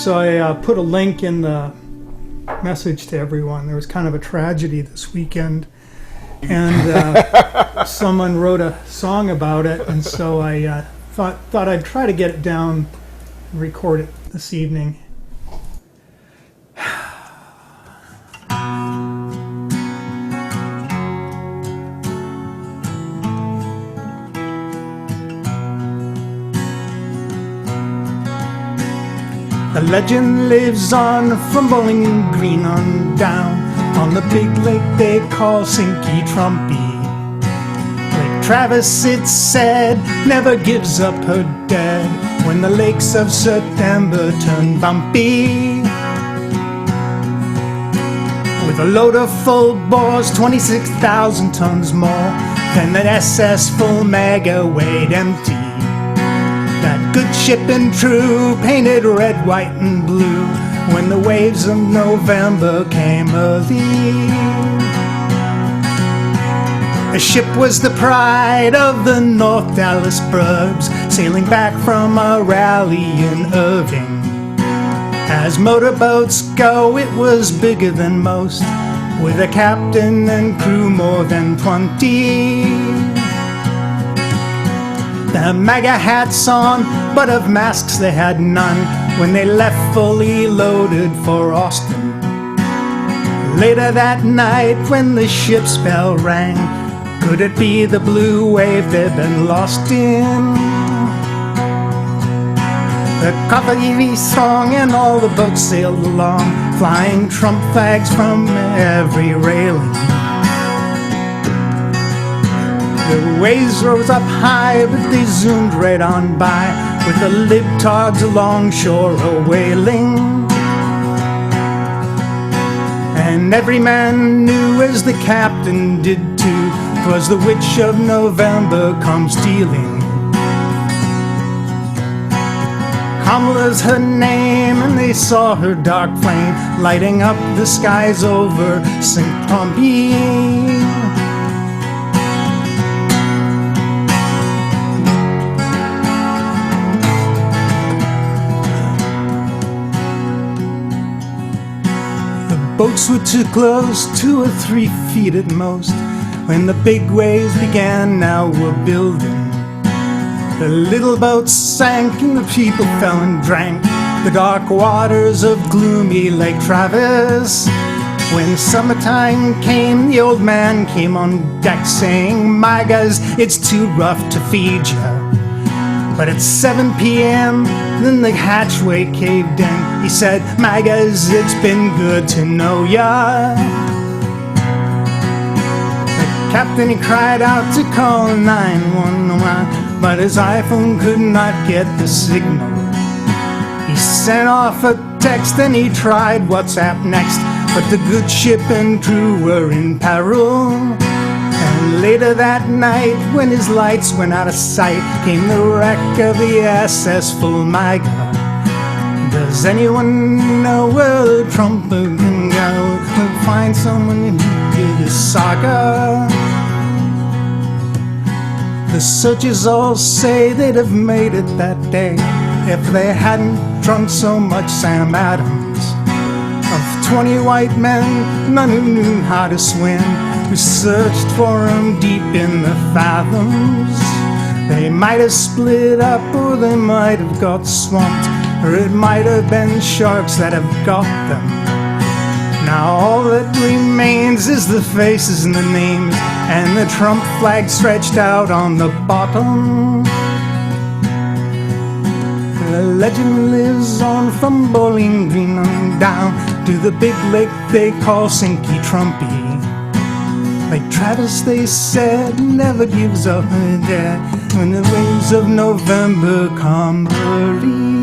So I put a link in the message to everyone. There was kind of a tragedy this weekend, and someone wrote a song about it, and so I thought I'd try to get it down and record it this evening. The legend lives on from Bowling Green on down, on the big lake they call Sinky Trumpy. Lake Travis, it's said, never gives up her dead when the lakes of September turn bumpy. With a load of full bores, 26,000 tons more than that SS full Maga weighed empty. That good ship and true, painted red, white, and blue, when the waves of November came early. The ship was the pride of the North Dallas burbs, sailing back from a rally in Irving. As motorboats go, it was bigger than most, with a captain and crew more than 20. The Maga hats on, but of masks they had none when they left fully loaded for Austin. Later that night when the ship's bell rang, could it be the blue wave they'd been lost in? The coffee song and all the boats sailed along, flying Trump flags from every railing. The waves rose up high, but they zoomed right on by, with the libtards alongshore a-wailing. And every man knew, as the captain did too, 'twas the witch of November come stealing. Kamala's her name, and they saw her dark flame lighting up the skies over St. Pompey. Boats were too close, 2 or 3 feet at most, when the big waves began, now we're building. The little boats sank and the people fell and drank the dark waters of gloomy Lake Travis. When summertime came, the old man came on deck saying, "Magas, it's too rough to feed ya." But at 7 p.m., then the hatchway caved in. He said, "Magas, it's been good to know ya." The captain, he cried out to call 911, but his iPhone could not get the signal. He sent off a text and he tried WhatsApp next, but the good ship and crew were in peril. And later that night, when his lights went out of sight, came the wreck of the SS full Maga. Does anyone know where the trumpet can go to find someone who did this saga? The searchers all say they'd have made it that day if they hadn't drunk so much Sam Adams. Of 20 white men, none who knew how to swim, who searched for him deep in the fathoms. They might have split up, or they might have got swamped, or it might have been sharks that have got them. Now all that remains is the faces and the names, and the Trump flag stretched out on the bottom. The legend lives on from Bowling Green on down to the big lake they call Sinky Trumpy. Like Travis, they said, never gives up her dead when the waves of November come early.